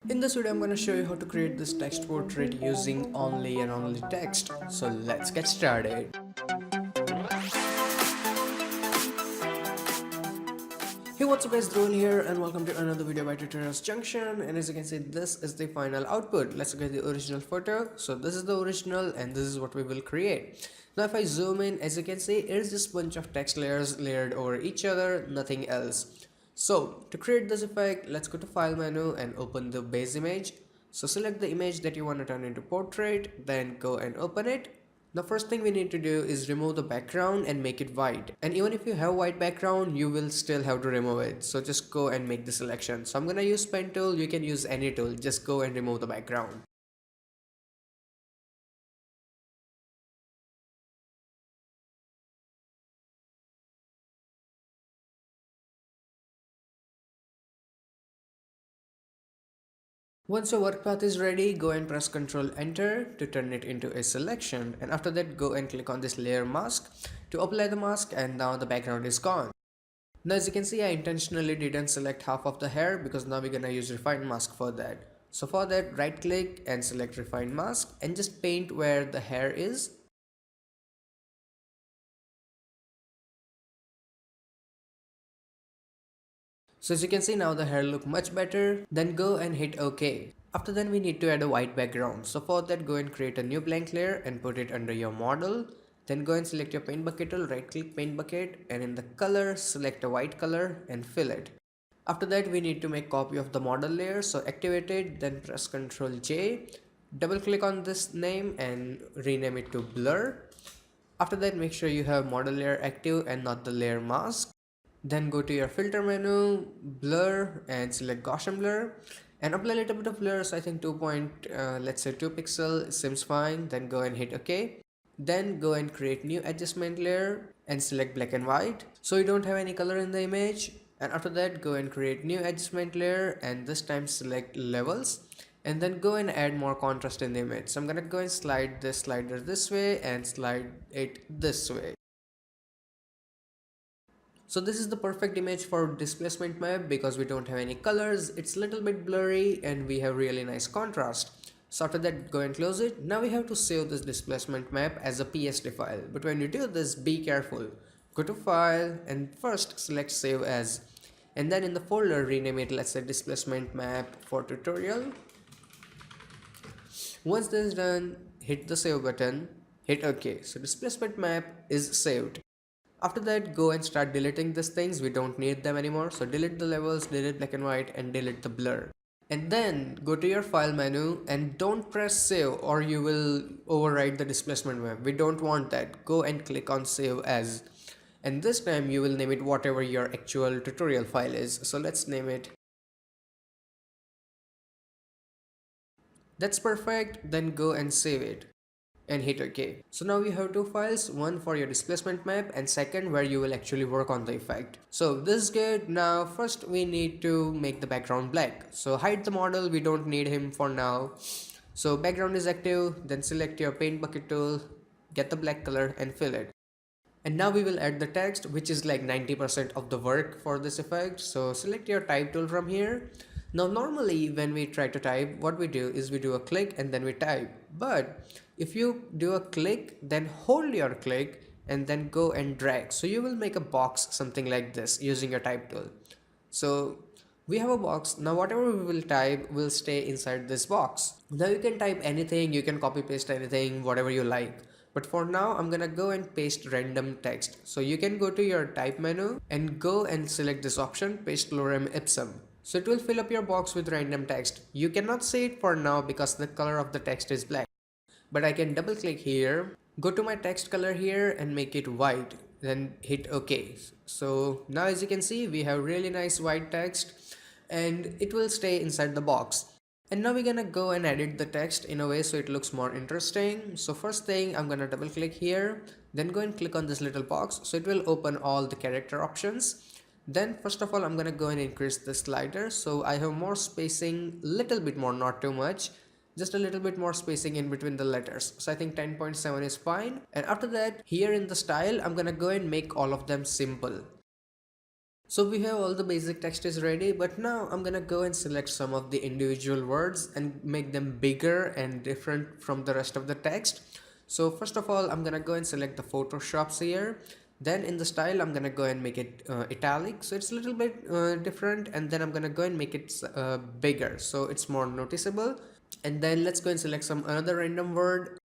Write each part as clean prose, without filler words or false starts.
In this video, I'm going to show you how to create this text portrait using only and only text. So let's get started. Hey, what's up guys, Dhruv here and welcome to another video by Tutorials Junction. And as you can see, this is the final output. Let's look at the original photo. So this is the original and this is what we will create. Now if I zoom in, as you can see, it's just a bunch of text layers layered over each other, nothing else. So to create this effect, let's go to file menu and open the base image. So select the image that you want to turn into portrait, then go and open it. The first thing we need to do is remove the background and make it white. And even if you have white background, you will still have to remove it. So just go and make the selection. So I'm gonna use pen tool, you can use any tool, just go and remove the background. Once your work path is ready, go and press Ctrl Enter to turn it into a selection, and after that go and click on this layer mask to apply the mask, and now the background is gone. Now as you can see, I intentionally didn't select half of the hair because now we're gonna use refine mask for that. So for that, right click and select refine mask and just paint where the hair is. So as you can see, now the hair look much better. Then go and hit OK. After that we need to add a white background. So for that, go and create a new blank layer and put it under your model. Then go and select your paint bucket tool, right click paint bucket, and in the color select a white color and fill it. After that we need to make copy of the model layer. So activate it, then press Ctrl J. Double click on this name and rename it to blur. After that, make sure you have model layer active and not the layer mask. Then go to your filter menu, blur, and select Gaussian blur and apply a little bit of blur. So I think 2 point, let's say 2 pixel seems fine. Then go and hit OK. Then go and create new adjustment layer and select black and white so you don't have any color in the image. And after that, go and create new adjustment layer and this time select levels and then go and add more contrast in the image. So I'm gonna go and slide this slider this way and slide it this way. So this is the perfect image for displacement map because we don't have any colors, it's a little bit blurry and we have really nice contrast. So after that, go and close it. Now we have to save this displacement map as a PSD file. But when you do this, be careful. Go to file and first select save as. And then in the folder, rename it, let's say displacement map for tutorial. Once this is done, hit the save button, hit OK. So displacement map is saved. After that, go and start deleting these things. We don't need them anymore. So delete the levels, delete black and white, and delete the blur. And then go to your file menu and don't press save or you will overwrite the displacement map. We don't want that. Go and click on save as. And this time you will name it whatever your actual tutorial file is. So let's name it. That's perfect. Then go and save it and hit OK. So now you have two files, one for your displacement map and second where you will actually work on the effect. So this is good. Now first we need to make the background black. So hide the model, we don't need him for now. So background is active, then select your paint bucket tool, get the black color and fill it. And now we will add the text, which is like 90% of the work for this effect. So select your type tool from here. Now normally when we try to type, what we do is we do a click and then we type. But if you do a click, then hold your click and then go and drag. So you will make a box something like this using your type tool. So we have a box. Now whatever we will type will stay inside this box. Now you can type anything, you can copy paste anything, whatever you like. But for now, I'm gonna go and paste random text. So you can go to your type menu and go and select this option, paste lorem ipsum. So it will fill up your box with random text. You cannot see it for now because the color of the text is black. But I can double click here, go to my text color here and make it white, then hit OK. So now as you can see, we have really nice white text and it will stay inside the box. And now we're gonna go and edit the text in a way so it looks more interesting. So first thing, I'm gonna double click here, then go and click on this little box. So it will open all the character options. Then first of all, I'm gonna go and increase the slider. So I have more spacing, little bit more, not too much. Just a little bit more spacing in between the letters. So I think 10.7 is fine. And after that, here in the style, I'm gonna go and make all of them simple. So we have all the basic text is ready, but now I'm gonna go and select some of the individual words and make them bigger and different from the rest of the text. So first of all, I'm gonna go and select the Photoshops here. Then in the style, I'm gonna go and make it italic, so it's a little bit different. And then I'm gonna go and make it bigger, so it's more noticeable. And then let's go and select some another random word.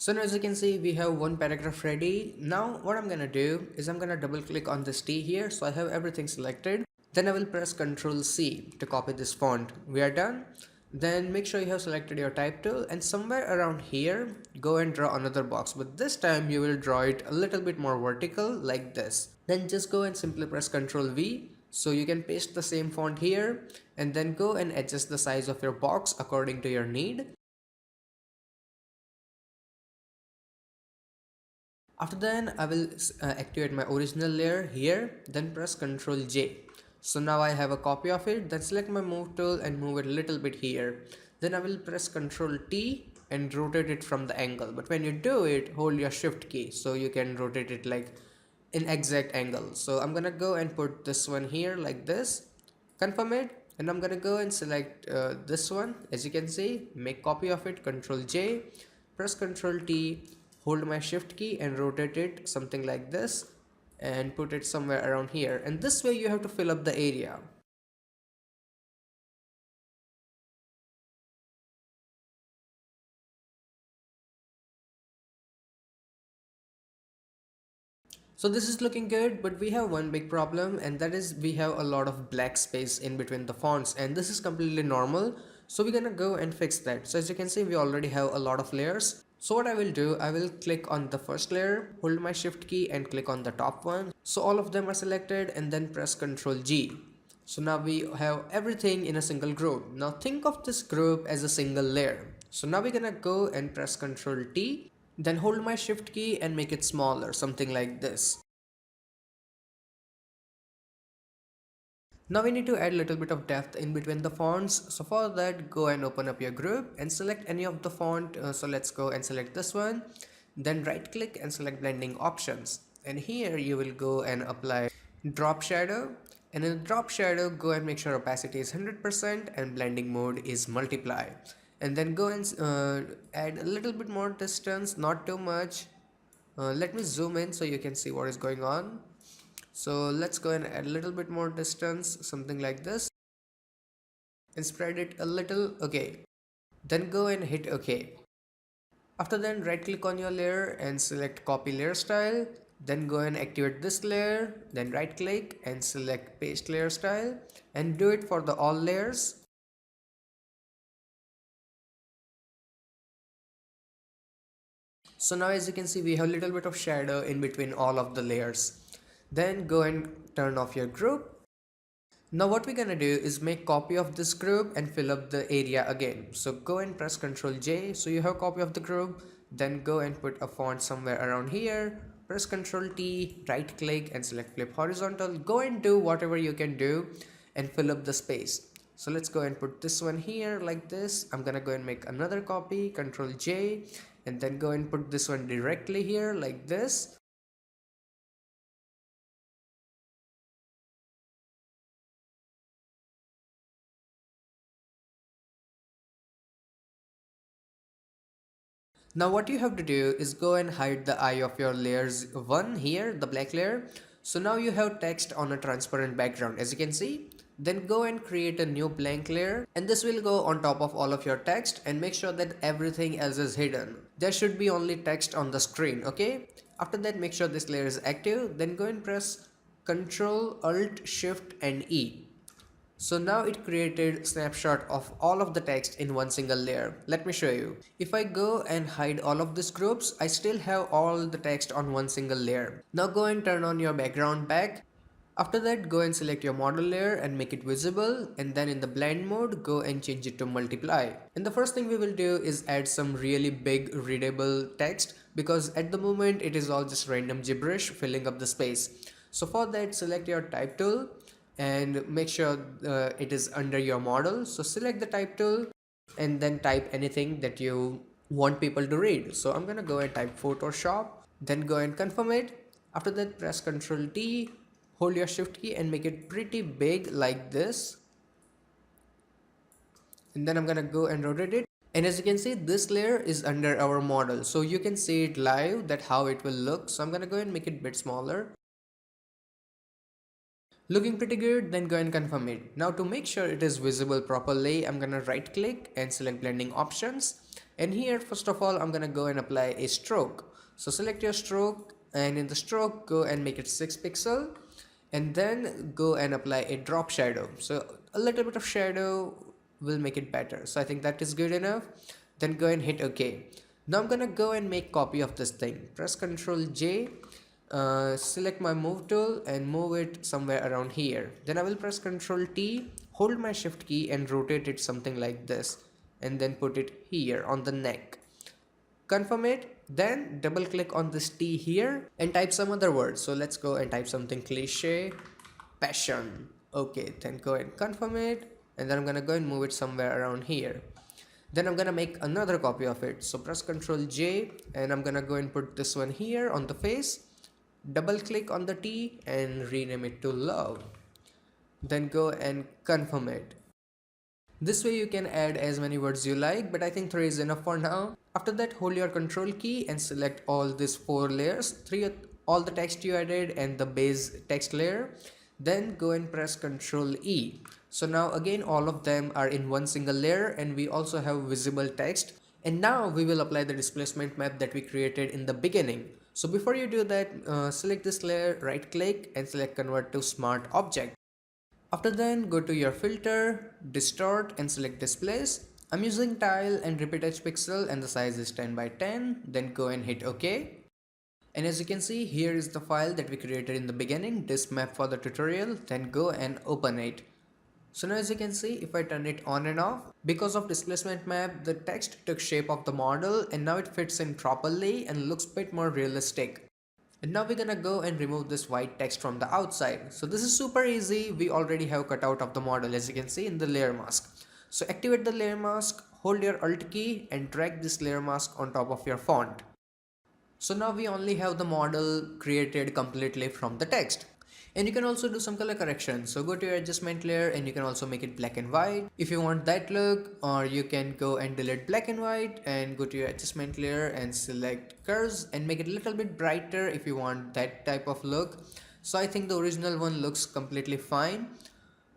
So now as you can see, we have one paragraph ready. Now what I'm gonna do is I'm gonna double click on this T here, so I have everything selected. Then I will press Ctrl C to copy this font. We are done. Then make sure you have selected your type tool, and somewhere around here go and draw another box, but this time you will draw it a little bit more vertical like this. Then just go and simply press Ctrl V, so you can paste the same font here, and then go and adjust the size of your box according to your need. After then, I will activate my original layer here, then press Ctrl J. So now I have a copy of it, then select my move tool and move it a little bit here. Then I will press Ctrl T and rotate it from the angle. But when you do it, hold your shift key so you can rotate it like in exact angle. So I'm gonna go and put this one here like this, confirm it, and I'm gonna go and select this one. As you can see, make copy of it, Ctrl J, press Ctrl T, hold my shift key and rotate it something like this and put it somewhere around here, and this way you have to fill up the area. So this is looking good, but we have one big problem, and that is we have a lot of black space in between the fonts, and this is completely normal. So we're gonna go and fix that. So as you can see, we already have a lot of layers. So what I will do, I will click on the first layer, hold my shift key and click on the top one. So all of them are selected, and then press Ctrl G. So now we have everything in a single group. Now think of this group as a single layer. So now we're gonna go and press Ctrl T, then hold my shift key and make it smaller, something like this. Now we need to add a little bit of depth in between the fonts. So for that, go and open up your group and select any of the font. So let's go and select this one. Then right click and select blending options. And here you will go and apply drop shadow. And in the drop shadow, go and make sure opacity is 100% and blending mode is multiply. And then go and add a little bit more distance, not too much. Let me zoom in so you can see what is going on. So let's go and add a little bit more distance, something like this, and spread it a little. Okay, then go and hit OK. After then, right click on your layer and select copy layer style. Then go and activate this layer, then right click and select paste layer style, and do it for the all layers. So now as you can see, we have a little bit of shadow in between all of the layers. Then go and turn off your group. Now what we're gonna do is make copy of this group and fill up the area again. So go and press Ctrl J so you have copy of the group. Then go and put a font somewhere around here. Press Ctrl T, right click and select flip horizontal. Go and do whatever you can do and fill up the space. So let's go and put this one here like this. I'm gonna go and make another copy, Ctrl J, and then go and put this one directly here like this. Now what you have to do is go and hide the eye of your layers 1 here, the black layer. So now you have text on a transparent background, as you can see. Then go and create a new blank layer, and this will go on top of all of your text, and make sure that everything else is hidden. There should be only text on the screen, okay? After that, make sure this layer is active, then go and press Ctrl Alt Shift and E. So now it created snapshot of all of the text in one single layer. Let me show you. If I go and hide all of these groups, I still have all the text on one single layer. Now go and turn on your background back. After that, go and select your model layer and make it visible, and then in the blend mode, go and change it to multiply. And the first thing we will do is add some really big readable text, because at the moment it is all just random gibberish filling up the space. So for that, select your type tool and make sure it is under your model. So select the type tool and then type anything that you want people to read. So I'm gonna go and type Photoshop, then go and confirm it. After that, press Ctrl T, hold your shift key and make it pretty big like this. And then I'm gonna go and rotate it. And as you can see, this layer is under our model. So you can see it live, that how it will look. So I'm gonna go and make it a bit smaller. Looking pretty good, then go and confirm it. Now to make sure it is visible properly, I'm gonna right click and select blending options. And here, first of all, I'm gonna go and apply a stroke. So select your stroke, and in the stroke, go and make it 6 pixel. And then go and apply a drop shadow. So a little bit of shadow will make it better. So I think that is good enough. Then go and hit OK. Now I'm gonna go and make copy of this thing. Press Ctrl J, select my move tool and move it somewhere around here. Then I will press Ctrl T, hold my shift key and rotate it something like this, and then put it here on the neck. Confirm it, then double click on this T here and type some other words. So let's go and type something cliche, passion. Okay, then go and confirm it, and then I'm gonna go and move it somewhere around here. Then I'm gonna make another copy of it. So press Ctrl J and I'm gonna go and put this one here on the face. Double click on the T and rename it to love. Then go and confirm it. This way you can add as many words you like, but I think 3 is enough for now. After that, hold your control key and select all these 4 layers, all the text you added and the base text layer. Then go and press Ctrl E. So now again all of them are in one single layer and we also have visible text. And now we will apply the displacement map that we created in the beginning. So before you do that, select this layer, right click and select convert to smart object. After then, go to your filter, distort and select displace. I'm using tile and repeat each pixel and the size is 10 by 10. Then go and hit OK. And as you can see, here is the file that we created in the beginning, this map for the tutorial. Then go and open it. So now as you can see, if I turn it on and off, because of displacement map, the text took shape of the model and now it fits in properly and looks a bit more realistic. And now we're gonna go and remove this white text from the outside. So this is super easy. We already have cutout of the model as you can see in the layer mask. So activate the layer mask, hold your Alt key and drag this layer mask on top of your font. So now we only have the model created completely from the text. And you can also do some color correction. So go to your adjustment layer and you can also make it black and white if you want that look, or you can go and delete black and white and go to your adjustment layer and select curves and make it a little bit brighter if you want that type of look. So I think the original one looks completely fine.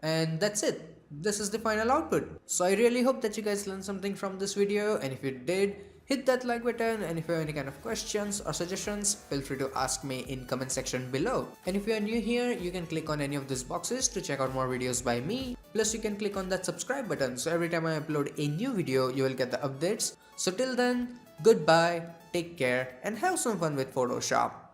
And that's it. This is the final output. So I really hope that you guys learned something from this video, and if you did, hit that like button, and if you have any kind of questions or suggestions, feel free to ask me in comment section below. And if you are new here, you can click on any of these boxes to check out more videos by me. Plus you can click on that subscribe button, so every time I upload a new video, you will get the updates. So till then, goodbye, take care and have some fun with Photoshop.